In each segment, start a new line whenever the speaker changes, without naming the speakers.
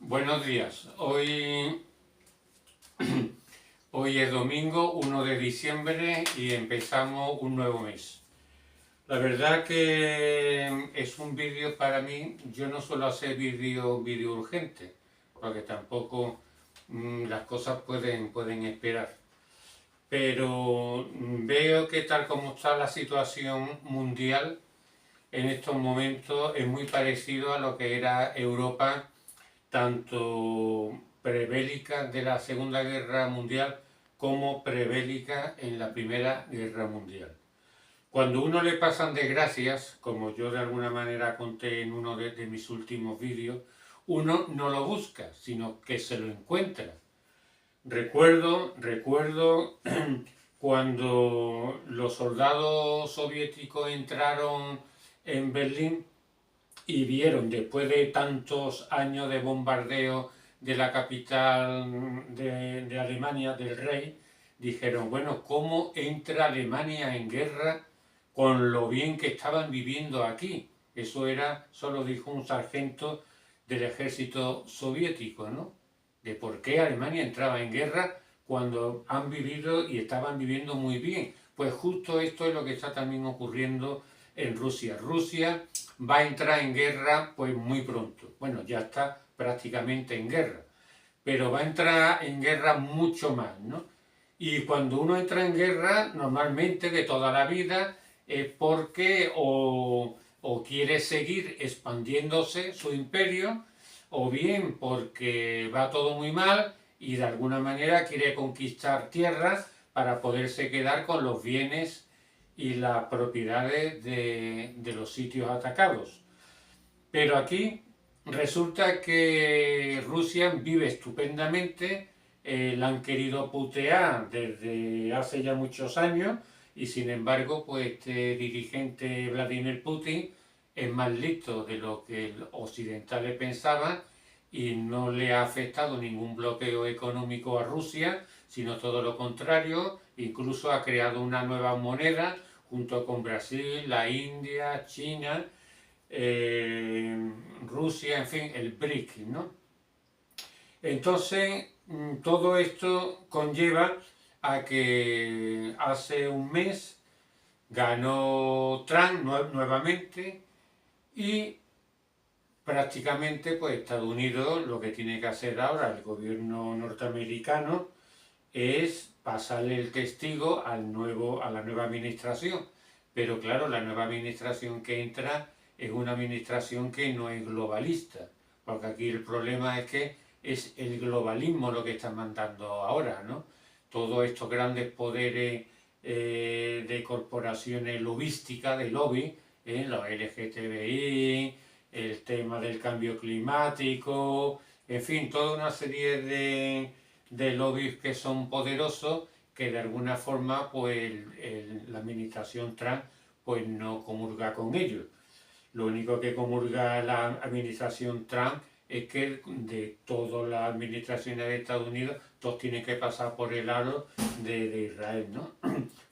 Buenos días. Hoy es domingo 1 de diciembre y empezamos un nuevo mes. La verdad que es un vídeo para mí. Yo no suelo hacer vídeo urgente, porque tampoco las cosas pueden esperar. Pero veo que tal como está la situación mundial en estos momentos es muy parecido a lo que era Europa, tanto prebélica de la Segunda Guerra Mundial como prebélica en la Primera Guerra Mundial. Cuando uno le pasan desgracias, como yo de alguna manera conté en uno de mis últimos vídeos, uno no lo busca, sino que se lo encuentra. Recuerdo cuando los soldados soviéticos entraron en Berlín y vieron, después de tantos años de bombardeo de la capital de Alemania, del rey, dijeron, bueno, ¿cómo entra Alemania en guerra con lo bien que estaban viviendo aquí? Eso solo dijo un sargento del ejército soviético, ¿no? De por qué Alemania entraba en guerra cuando han vivido y estaban viviendo muy bien. Pues justo esto es lo que está también ocurriendo en Rusia. Rusia va a entrar en guerra pues muy pronto. Bueno, ya está prácticamente en guerra, pero va a entrar en guerra mucho más, ¿no? Y cuando uno entra en guerra, normalmente de toda la vida, es porque o quiere seguir expandiéndose su imperio, o bien porque va todo muy mal y de alguna manera quiere conquistar tierras para poderse quedar con los bienes y las propiedades de los sitios atacados. Pero aquí resulta que Rusia vive estupendamente, la han querido putear desde hace ya muchos años y sin embargo pues este dirigente Vladimir Putin es más listo de lo que los occidentales pensaban y no le ha afectado ningún bloqueo económico a Rusia, sino todo lo contrario, incluso ha creado una nueva moneda junto con Brasil, la India, China, Rusia, en fin, el BRIC, ¿no? Entonces, todo esto conlleva a que hace un mes ganó Trump nuevamente y prácticamente pues Estados Unidos lo que tiene que hacer ahora el gobierno norteamericano es pasarle el testigo a la nueva administración. Pero claro, la nueva administración que entra es una administración que no es globalista, porque aquí el problema es que es el globalismo lo que está mandando ahora, ¿no? Todos estos grandes poderes de corporaciones lobísticas, de lobby, los LGTBI, el tema del cambio climático, en fin, toda una serie de lobbies que son poderosos que de alguna forma pues la administración Trump pues no comulga con ellos. Lo único que comulga la administración Trump es que de todas las administraciones de Estados Unidos todos tienen que pasar por el aro de Israel, ¿no?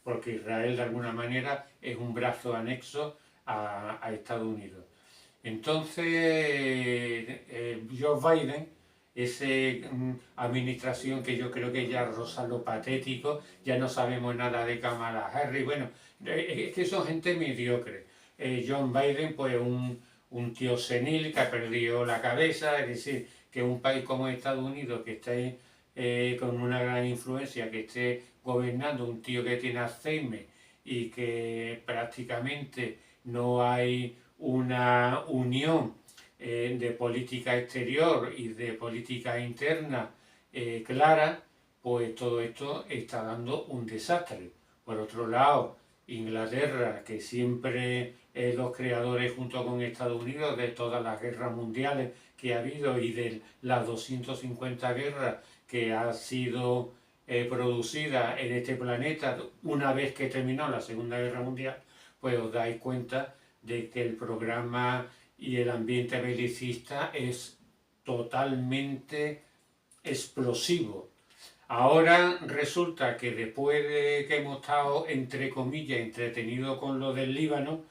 Porque Israel de alguna manera es un brazo anexo a Estados Unidos. Entonces, Joe Biden, esa administración que yo creo que ya roza lo patético, ya no sabemos nada de Kamala Harris, bueno, es que son gente mediocre. John Biden, pues un tío senil que ha perdido la cabeza, es decir, que un país como Estados Unidos, que esté con una gran influencia, que esté gobernando un tío que tiene Alzheimer y que prácticamente no hay una unión de política exterior y de política interna clara, pues todo esto está dando un desastre. Por otro lado, Inglaterra, que siempre es los creadores junto con Estados Unidos de todas las guerras mundiales que ha habido y de las 250 guerras que ha sido producida en este planeta una vez que terminó la Segunda Guerra Mundial, pues os dais cuenta de que el programa y el ambiente belicista es totalmente explosivo. Ahora resulta que después de que hemos estado, entre comillas, entretenidos con lo del Líbano,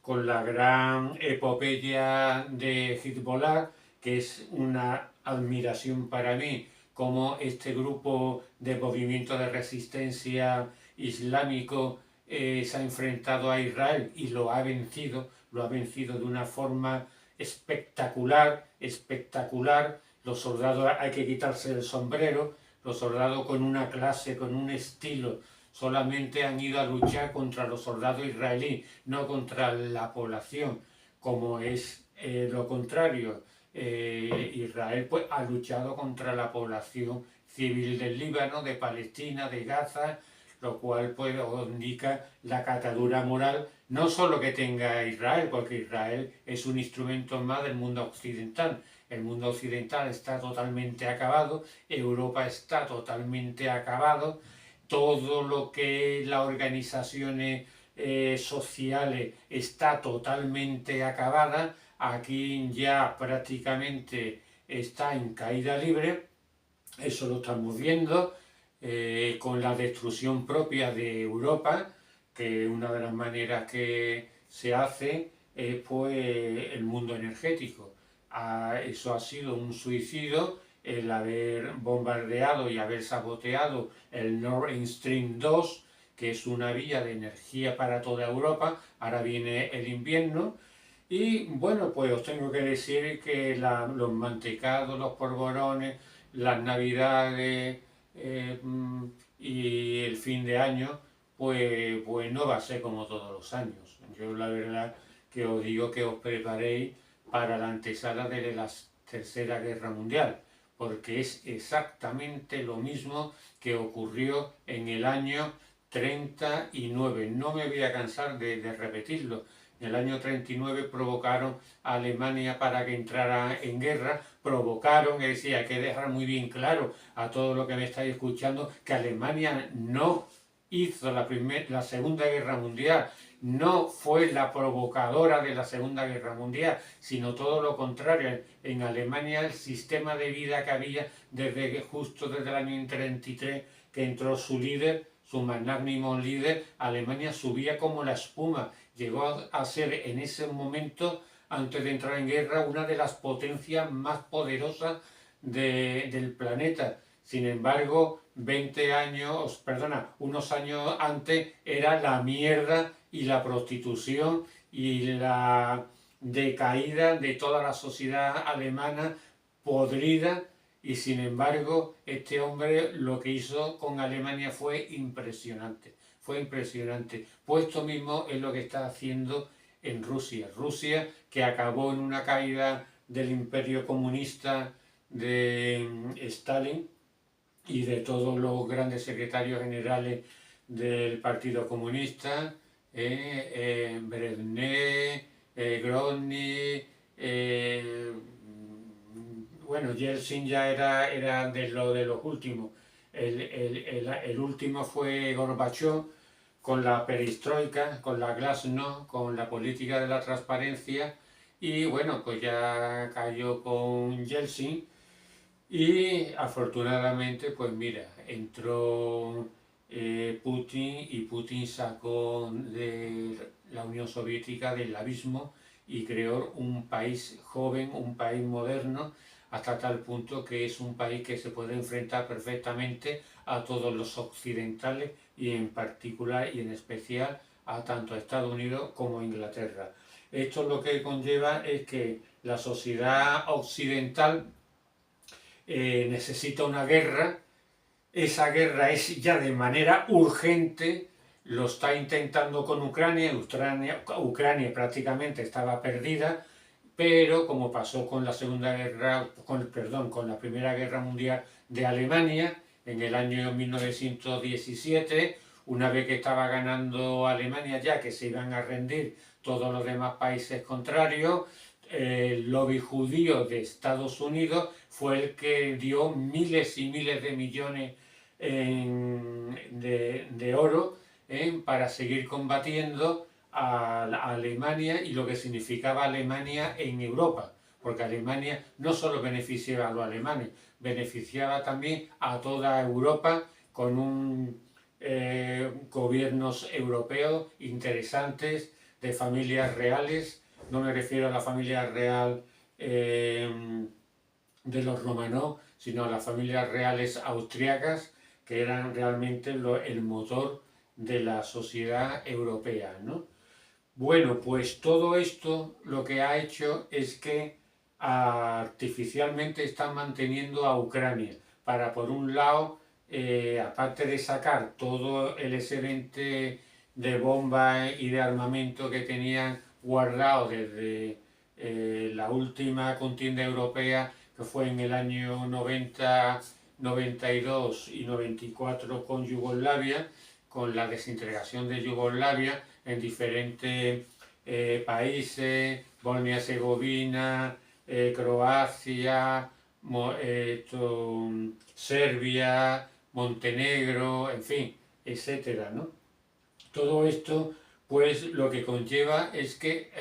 con la gran epopeya de Hezbollah, que es una admiración para mí, cómo este grupo de movimiento de resistencia islámico se ha enfrentado a Israel y lo ha vencido de una forma espectacular, espectacular. Los soldados, hay que quitarse el sombrero, los soldados con una clase, con un estilo, solamente han ido a luchar contra los soldados israelíes, no contra la población, como es lo contrario. Israel pues ha luchado contra la población civil del Líbano, de Palestina, de Gaza, lo cual pues os indica la catadura moral, no solo que tenga Israel, porque Israel es un instrumento más del mundo occidental. El mundo occidental está totalmente acabado, Europa está totalmente acabado, todo lo que las organizaciones sociales está totalmente acabada, aquí ya prácticamente está en caída libre, eso lo estamos viendo con la destrucción propia de Europa, que una de las maneras que se hace es pues el mundo energético. Eso ha sido un suicidio el haber bombardeado y haber saboteado el Nord Stream 2, que es una vía de energía para toda Europa. Ahora viene el invierno y bueno, pues os tengo que decir que los mantecados, los polvorones, las navidades y el fin de año, pues no va a ser como todos los años. Yo la verdad que os digo que os preparéis para la antesala de la Tercera Guerra Mundial, porque es exactamente lo mismo que ocurrió en el año 39. No me voy a cansar de repetirlo. En el año 39 provocaron a Alemania para que entrara en guerra, provocaron, es decir, hay que dejar muy bien claro a todos los que me estáis escuchando que Alemania no hizo la Segunda Guerra Mundial, no fue la provocadora de la Segunda Guerra Mundial, sino todo lo contrario. En Alemania el sistema de vida que había justo desde el año 33 que entró su líder, su magnánimo líder, Alemania subía como la espuma. Llegó a ser en ese momento, antes de entrar en guerra, una de las potencias más poderosas del planeta. Sin embargo, unos años antes era la mierda y la prostitución y la decaída de toda la sociedad alemana podrida, y sin embargo este hombre lo que hizo con Alemania fue impresionante, Pues esto mismo es lo que está haciendo en Rusia. Rusia, que acabó en una caída del imperio comunista de Stalin y de todos los grandes secretarios generales del Partido Comunista, Brezhnev, Grozny, bueno, Yeltsin ya era de los últimos. El último fue Gorbachev con la perestroika, con la glasnost, con la política de la transparencia, y bueno, pues ya cayó con Yeltsin. Y afortunadamente, pues mira, entró Putin, y Putin sacó de la Unión Soviética del abismo y creó un país joven, un país moderno, hasta tal punto que es un país que se puede enfrentar perfectamente a todos los occidentales, y en particular y en especial a tanto a Estados Unidos como a Inglaterra. Esto lo que conlleva es que la sociedad occidental necesita una guerra. Esa guerra es ya de manera urgente, lo está intentando con Ucrania. Ucrania prácticamente estaba perdida, pero como pasó con la con la Primera Guerra Mundial de Alemania en el año 1917, una vez que estaba ganando Alemania, ya que se iban a rendir todos los demás países contrarios, el lobby judío de Estados Unidos fue el que dio miles y miles de millones de oro para seguir combatiendo a Alemania y lo que significaba Alemania en Europa, porque Alemania no solo beneficiaba a los alemanes, beneficiaba también a toda Europa con gobiernos europeos interesantes, de familias reales. No me refiero a la familia real de los Romanov, sino las familias reales austriacas, que eran realmente el motor de la sociedad europea, ¿no? Bueno, pues todo esto lo que ha hecho es que artificialmente están manteniendo a Ucrania para, por un lado, aparte de sacar todo el excedente de bombas y de armamento que tenían guardado desde la última contienda europea, que fue en el año 90, 92 y 94 con Yugoslavia, con la desintegración de Yugoslavia en diferentes países, Bosnia-Herzegovina, Croacia, Serbia, Montenegro, en fin, etcétera, ¿no? Todo esto, pues lo que conlleva es que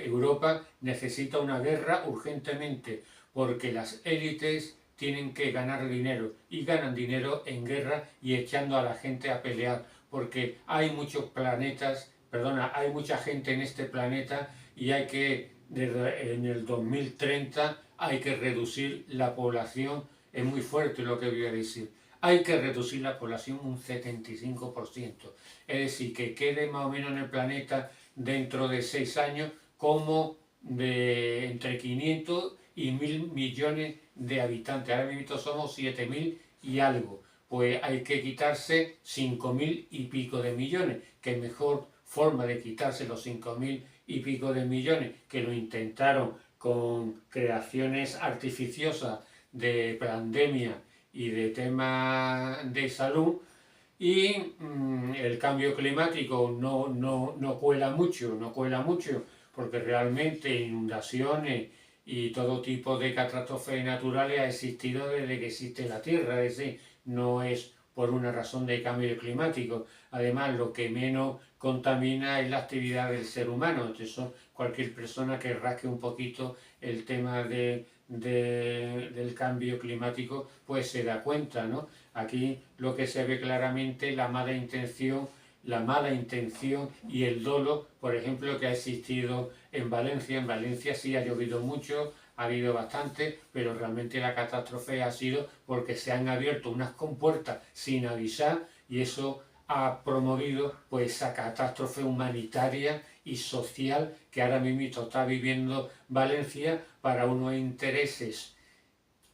Europa necesita una guerra urgentemente, porque las élites tienen que ganar dinero y ganan dinero en guerra y echando a la gente a pelear, porque hay muchos planetas, perdona, hay mucha gente en este planeta y hay que, en el 2030, hay que reducir la población, es muy fuerte lo que voy a decir, hay que reducir la población un 75%. Es decir, que quede más o menos en el planeta dentro de 6 años como de entre 500 y 1000 millones de habitantes. Ahora mismo somos 7000 y algo. Pues hay que quitarse 5000 y pico de millones. Que mejor forma de quitarse los 5000 y pico de millones, que lo intentaron con creaciones artificiosas de pandemia y de temas de salud, y el cambio climático no cuela mucho, porque realmente inundaciones y todo tipo de catástrofes naturales ha existido desde que existe la Tierra, es decir, no es por una razón de cambio climático. Además, lo que menos contamina es la actividad del ser humano. Entonces, cualquier persona que rasque un poquito el tema del cambio climático, pues se da cuenta, ¿no? Aquí lo que se ve claramente la mala intención y el dolo, por ejemplo, que ha existido en Valencia. En Valencia sí ha llovido mucho, ha habido bastante, pero realmente la catástrofe ha sido porque se han abierto unas compuertas sin avisar y eso ha promovido pues esa catástrofe humanitaria y social que ahora mismo está viviendo Valencia para unos intereses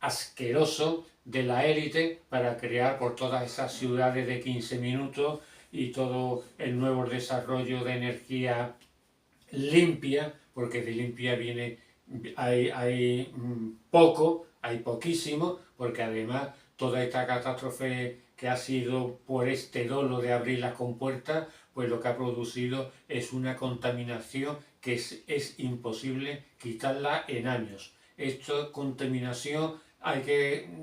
asquerosos de la élite para crear por todas esas ciudades de 15 minutos y todo el nuevo desarrollo de energía limpia, porque de limpia viene, hay poco, hay poquísimo, porque además toda esta catástrofe que ha sido por este dolo de abrir las compuertas, pues lo que ha producido es una contaminación que es imposible quitarla en años. Esta contaminación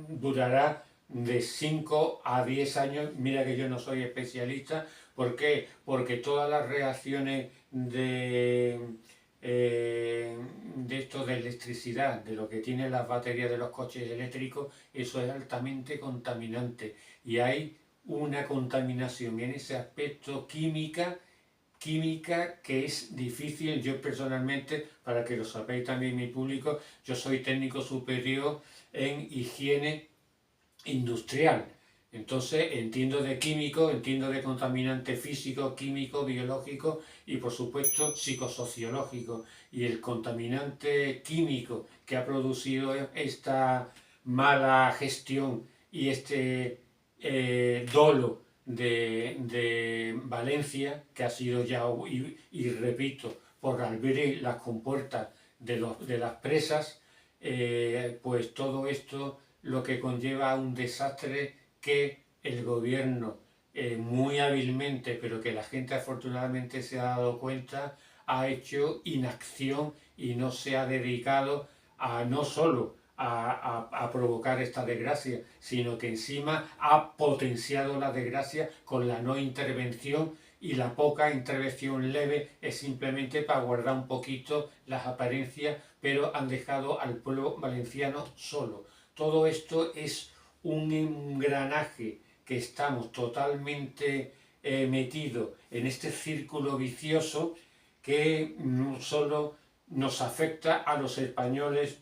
durará de 5 a 10 años. Mira que yo no soy especialista. ¿Por qué? Porque todas las reacciones de esto de electricidad, de lo que tienen las baterías de los coches eléctricos, eso es altamente contaminante. Y hay una contaminación en ese aspecto química que es difícil. Yo personalmente, para que lo sepáis también mi público, yo soy técnico superior en higiene industrial. Entonces entiendo de químico, entiendo de contaminante físico, químico, biológico y por supuesto psicosociológico. Y el contaminante químico que ha producido esta mala gestión y este dolo de Valencia, que ha sido ya, y repito, por abrir las compuertas de las presas, pues todo esto lo que conlleva a un desastre que el gobierno muy hábilmente, pero que la gente afortunadamente se ha dado cuenta, ha hecho inacción y no se ha dedicado a no solo a provocar esta desgracia, sino que encima ha potenciado la desgracia con la no intervención, y la poca intervención leve es simplemente para guardar un poquito las apariencias, pero han dejado al pueblo valenciano solo. Todo esto es un engranaje que estamos totalmente metidos en este círculo vicioso que no solo nos afecta a los españoles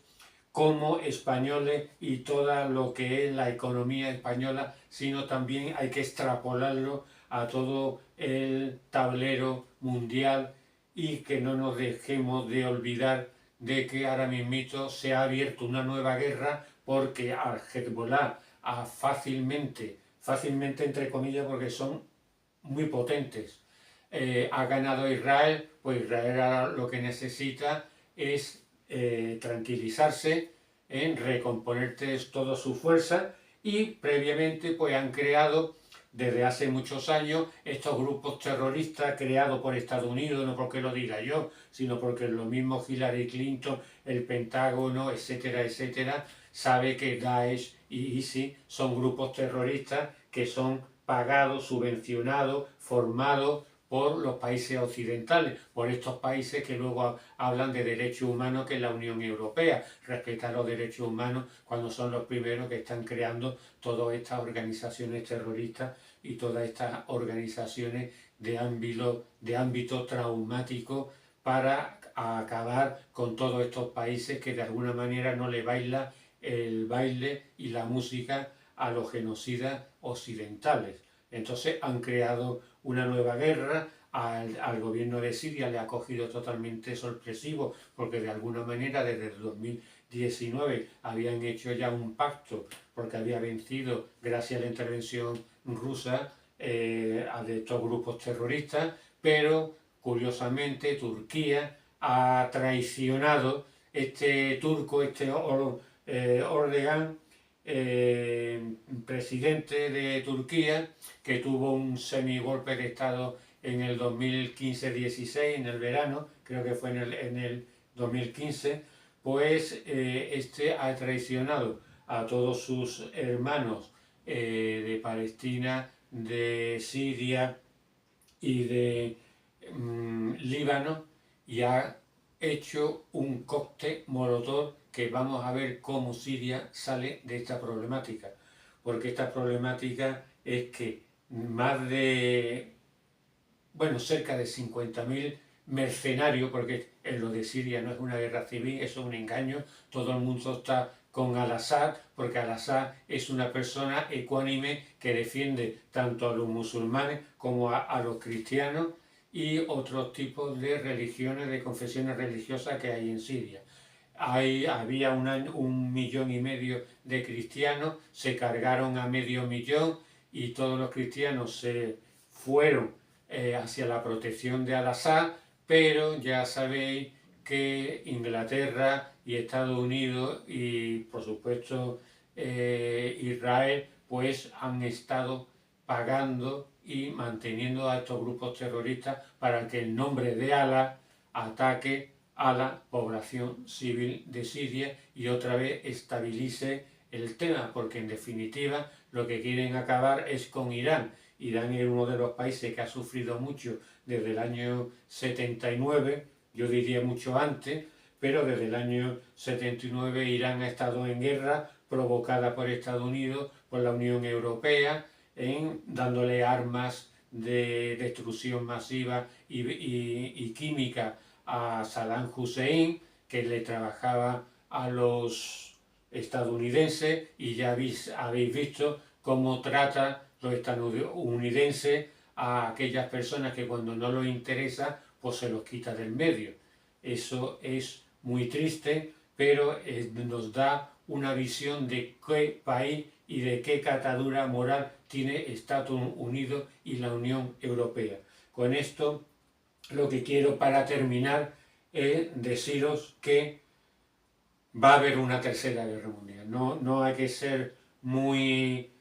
como españoles y toda lo que es la economía española, sino también hay que extrapolarlo a todo el tablero mundial y que no nos dejemos de olvidar de que ahora mismito se ha abierto una nueva guerra porque al Hezbollah fácilmente entre comillas porque son muy potentes, ha ganado Israel, pues Israel ahora lo que necesita es tranquilizarse, recomponer toda su fuerza y previamente pues han creado desde hace muchos años estos grupos terroristas creados por Estados Unidos, no porque lo diga yo, sino porque lo mismo Hillary Clinton, el Pentágono, etcétera, etcétera, sabe que Daesh y ISIS son grupos terroristas que son pagados, subvencionados, formados por los países occidentales, por estos países que luego hablan de derechos humanos, que es la Unión Europea, respetar los derechos humanos cuando son los primeros que están creando todas estas organizaciones terroristas y todas estas organizaciones de ámbito traumático para acabar con todos estos países que de alguna manera no le baila el baile y la música a los genocidas occidentales. Entonces han creado una nueva guerra, al gobierno de Siria le ha cogido totalmente sorpresivo porque de alguna manera desde el 2019 habían hecho ya un pacto porque había vencido gracias a la intervención rusa de estos grupos terroristas, pero curiosamente Turquía ha traicionado este turco, Erdogan, presidente de Turquía, que tuvo un semigolpe de Estado en el 2015-16, en el verano, creo que fue en el 2015, pues este ha traicionado a todos sus hermanos de Palestina, de Siria y de Líbano, y ha hecho un cóctel molotov que vamos a ver cómo Siria sale de esta problemática, porque esta problemática es que más de, cerca de 50.000 mercenarios, porque en lo de Siria no es una guerra civil, eso es un engaño, todo el mundo está con Al-Assad, porque Al-Assad es una persona ecuánime que defiende tanto a los musulmanes como a los cristianos y otros tipos de religiones, de confesiones religiosas que hay en Siria. Había 1,5 millones de cristianos, se cargaron a 500.000 y todos los cristianos se fueron hacia la protección de Al-Assad, pero ya sabéis que Inglaterra y Estados Unidos y por supuesto Israel pues han estado pagando y manteniendo a estos grupos terroristas para que en nombre de Alá ataque a la población civil de Siria y otra vez estabilice el tema, porque en definitiva lo que quieren acabar es con Irán. Irán es uno de los países que ha sufrido mucho desde el año 79, yo diría mucho antes, pero desde el año 79 Irán ha estado en guerra provocada por Estados Unidos, por la Unión Europea, dándole armas de destrucción masiva y química a Saddam Hussein, que le trabajaba a los estadounidenses, y ya habéis visto cómo trata los estadounidenses a aquellas personas que cuando no les interesa, pues se los quita del medio. Eso es muy triste, pero nos da una visión de qué país y de qué catadura moral tiene Estados Unidos y la Unión Europea. Con esto, lo que quiero para terminar es deciros que va a haber una tercera guerra mundial. No hay que ser muy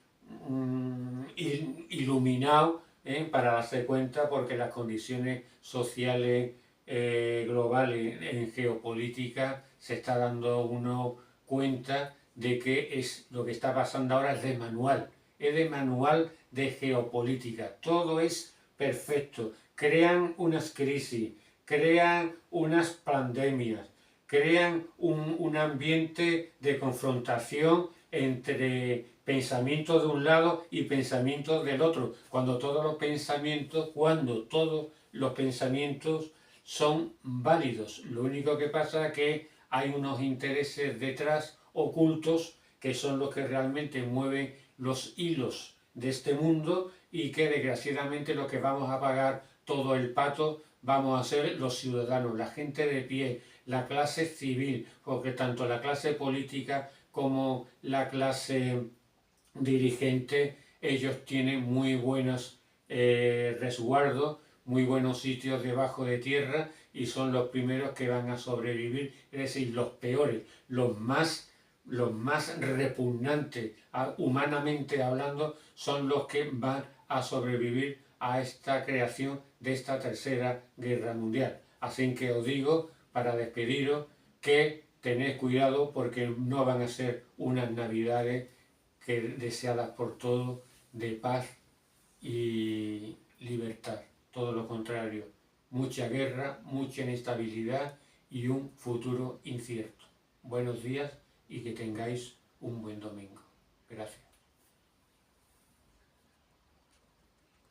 iluminado para darse cuenta, porque las condiciones sociales globales en geopolítica se está dando uno cuenta de que lo que está pasando ahora es de manual de geopolítica. Todo es perfecto. Crean unas crisis, crean unas pandemias, crean un ambiente de confrontación entre pensamientos de un lado y pensamientos del otro, cuando todos los pensamientos son válidos. Lo único que pasa es que hay unos intereses detrás ocultos que son los que realmente mueven los hilos de este mundo y que desgraciadamente lo que vamos a pagar todo el pato vamos a ser los ciudadanos, la gente de pie, la clase civil, porque tanto la clase política como la clase dirigente, ellos tienen muy buenos resguardos, muy buenos sitios debajo de tierra y son los primeros que van a sobrevivir, es decir, los peores, los más repugnantes, humanamente hablando, son los que van a sobrevivir a esta creación de esta tercera guerra mundial. Así que os digo, para despediros, que tened cuidado porque no van a ser unas navidades que deseadas por todos de paz y libertad. Todo lo contrario, mucha guerra, mucha inestabilidad y un futuro incierto. Buenos días y que tengáis un buen domingo.